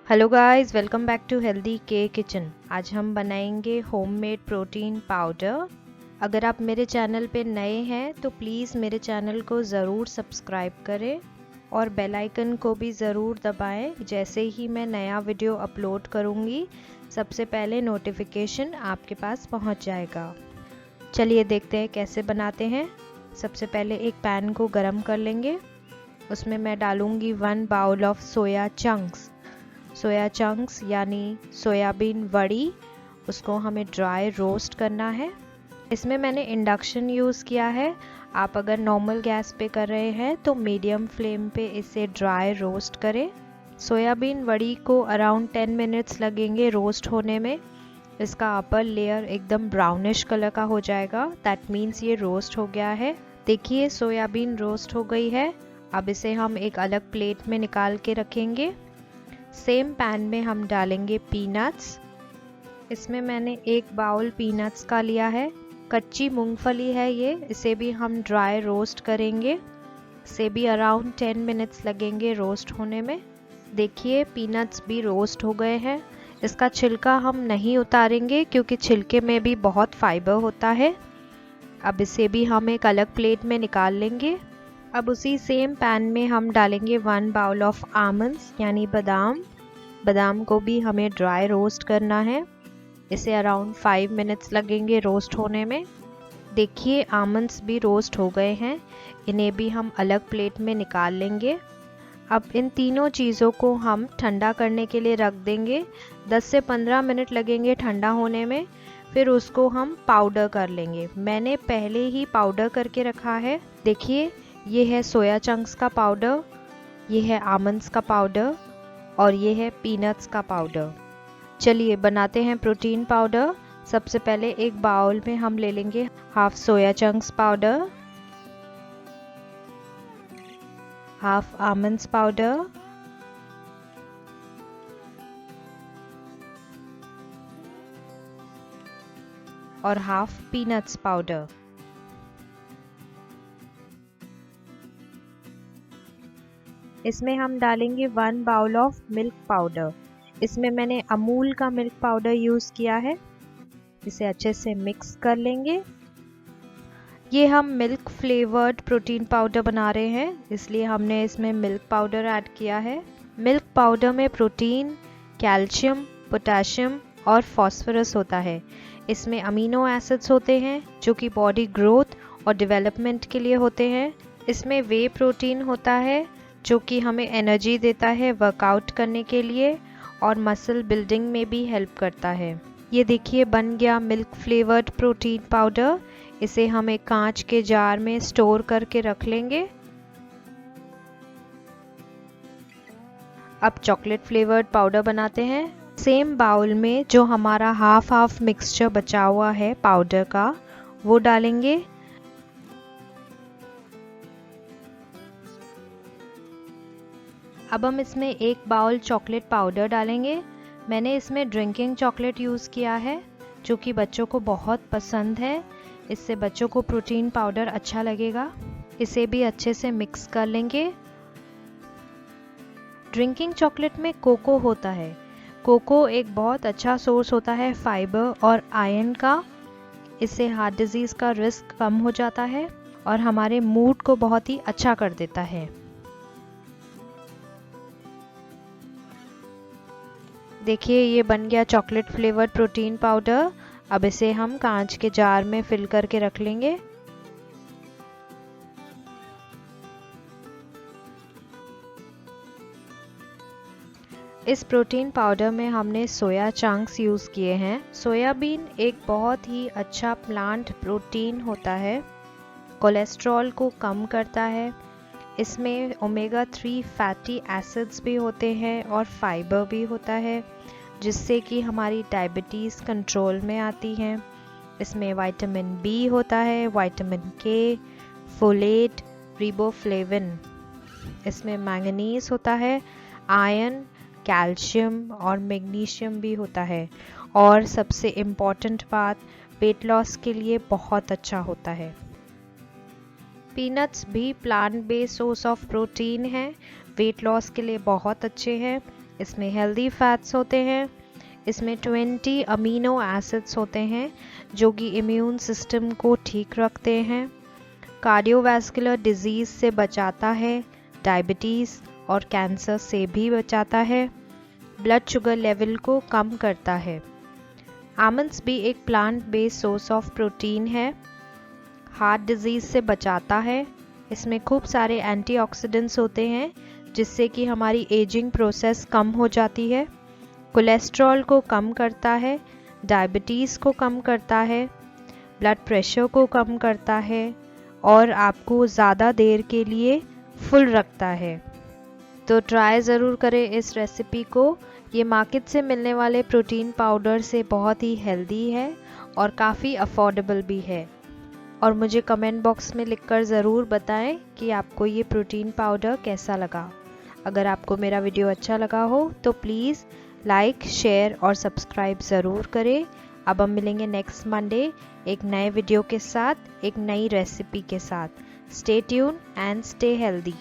Hello guys, welcome back to healthy के kitchen. आज हम बनाएंगे होममेड प्रोटीन पाउडर। अगर आप मेरे चैनल पे नए हैं तो प्लीज़ मेरे चैनल को ज़रूर सब्सक्राइब करें और बेल आइकन को भी ज़रूर दबाएं। जैसे ही मैं नया वीडियो अपलोड करूँगी सबसे पहले नोटिफिकेशन आपके पास पहुँच जाएगा। चलिए देखते हैं कैसे बनाते हैं। सबसे पहले एक पैन को गरम कर लेंगे। उसमें मैं डालूँगी 1 bowl of soya chunks. Soya chunks यानी सोयाबीन वड़ी, उसको हमें ड्राई रोस्ट करना है। इसमें मैंने इंडक्शन यूज़ किया है। आप अगर नॉर्मल गैस पे कर रहे हैं तो मीडियम फ्लेम पे इसे ड्राई रोस्ट करें। सोयाबीन वड़ी को अराउंड 10 मिनट्स लगेंगे रोस्ट होने में। इसका अपर लेयर एकदम ब्राउनिश कलर का हो जाएगा, दैट मीन्स ये रोस्ट हो गया है। देखिए सोयाबीन रोस्ट हो गई है। अब इसे हम एक अलग प्लेट में निकाल के रखेंगे। सेम पैन में हम डालेंगे पीनट्स। इसमें मैंने 1 बाउल पीनट्स का लिया है। कच्ची मूंगफली है ये, इसे भी हम ड्राई रोस्ट करेंगे। इसे भी अराउंड 10 मिनट्स लगेंगे रोस्ट होने में। देखिए पीनट्स भी रोस्ट हो गए हैं। इसका छिलका हम नहीं उतारेंगे क्योंकि छिलके में भी बहुत फाइबर होता है। अब इसे भी हम एक अलग प्लेट में निकाल लेंगे। अब उसी सेम पैन में हम डालेंगे 1 बाउल ऑफ आमंड्स यानी बादाम। बादाम को भी हमें ड्राई रोस्ट करना है। इसे अराउंड 5 मिनट्स लगेंगे रोस्ट होने में। देखिए आमंड्स भी रोस्ट हो गए हैं। इन्हें भी हम अलग प्लेट में निकाल लेंगे। अब इन तीनों चीज़ों को हम ठंडा करने के लिए रख देंगे। 10 से 15 मिनट लगेंगे ठंडा होने में। फिर उसको हम पाउडर कर लेंगे। मैंने पहले ही पाउडर करके रखा है। देखिए ये है सोया चंक्स का पाउडर, ये है आमंड्स का पाउडर और ये है पीनट्स का पाउडर। चलिए बनाते हैं प्रोटीन पाउडर। सबसे पहले एक बाउल में हम ले लेंगे half soya chunks powder, half almonds powder और हाफ पीनट्स पाउडर। इसमें हम डालेंगे 1 बाउल ऑफ मिल्क पाउडर। इसमें मैंने अमूल का मिल्क पाउडर यूज़ किया है। इसे अच्छे से मिक्स कर लेंगे। ये हम मिल्क फ्लेवर्ड प्रोटीन पाउडर बना रहे हैं, इसलिए हमने इसमें मिल्क पाउडर ऐड किया है। मिल्क पाउडर में प्रोटीन, कैल्शियम, पोटेशियम और फास्फोरस होता है। इसमें अमीनो एसिड्स होते हैं जो कि बॉडी ग्रोथ और डेवलपमेंट के लिए होते हैं। इसमें वे प्रोटीन होता है जो कि हमें एनर्जी देता है वर्कआउट करने के लिए और मसल बिल्डिंग में भी हेल्प करता है। ये देखिए बन गया मिल्क फ्लेवर्ड प्रोटीन पाउडर। इसे हम एक कांच के जार में स्टोर करके रख लेंगे। अब चॉकलेट फ्लेवर्ड पाउडर बनाते हैं। सेम बाउल में जो हमारा हाफ हाफ मिक्सचर बचा हुआ है पाउडर का, वो डालेंगे। अब हम इसमें 1 बाउल चॉकलेट पाउडर डालेंगे। मैंने इसमें ड्रिंकिंग चॉकलेट यूज़ किया है जो कि बच्चों को बहुत पसंद है। इससे बच्चों को प्रोटीन पाउडर अच्छा लगेगा। इसे भी अच्छे से मिक्स कर लेंगे। ड्रिंकिंग चॉकलेट में कोको होता है। कोको एक बहुत अच्छा सोर्स होता है फाइबर और आयरन का। इससे हार्ट डिजीज़ का रिस्क कम हो जाता है और हमारे मूड को बहुत ही अच्छा कर देता है। देखिए ये बन गया चॉकलेट फ्लेवर्ड प्रोटीन पाउडर। अब इसे हम कांच के जार में फिल करके रख लेंगे। इस प्रोटीन पाउडर में हमने सोया चंक्स यूज़ किए हैं। सोयाबीन एक बहुत ही अच्छा प्लांट प्रोटीन होता है, कोलेस्ट्रॉल को कम करता है। इसमें ओमेगा 3 फैटी एसिड्स भी होते हैं और फाइबर भी होता है जिससे कि हमारी डायबिटीज़ कंट्रोल में आती है। इसमें विटामिन बी होता है, विटामिन के, फोलेट, रिबोफ्लेविन। इसमें मैंगनीज होता है, आयरन, कैल्शियम और मैग्नीशियम भी होता है। और सबसे इम्पॉर्टेंट बात, वेट लॉस के लिए बहुत अच्छा होता है। पीनट्स भी plant based source of protein है, वेट लॉस के लिए बहुत अच्छे हैं। इसमें हेल्दी फैट्स होते हैं, इसमें 20 अमीनो एसिड्स होते हैं जो कि इम्यून सिस्टम को ठीक रखते हैं, कार्डियोवैस्कुलर डिजीज़ से बचाता है, डायबिटीज़ और कैंसर से भी बचाता है, ब्लड शुगर लेवल को कम करता है। आमंड्स भी एक plant based source of protein है, हार्ट डिजीज़ से बचाता है, इसमें खूब सारे एंटीऑक्सीडेंट्स होते हैं जिससे कि हमारी एजिंग प्रोसेस कम हो जाती है, कोलेस्ट्रॉल को कम करता है, डायबिटीज़ को कम करता है, ब्लड प्रेशर को कम करता है और आपको ज़्यादा देर के लिए फुल रखता है। तो ट्राई ज़रूर करें इस रेसिपी को। ये मार्केट से मिलने वाले प्रोटीन पाउडर से बहुत ही हेल्दी है और काफ़ी अफोर्डेबल भी है। और मुझे कमेंट बॉक्स में लिखकर ज़रूर बताएं कि आपको ये प्रोटीन पाउडर कैसा लगा। अगर आपको मेरा वीडियो अच्छा लगा हो तो प्लीज़ लाइक, शेयर और सब्सक्राइब ज़रूर करें। अब हम मिलेंगे नेक्स्ट मंडे एक नए वीडियो के साथ, एक नई रेसिपी के साथ। Stay tune and stay healthy.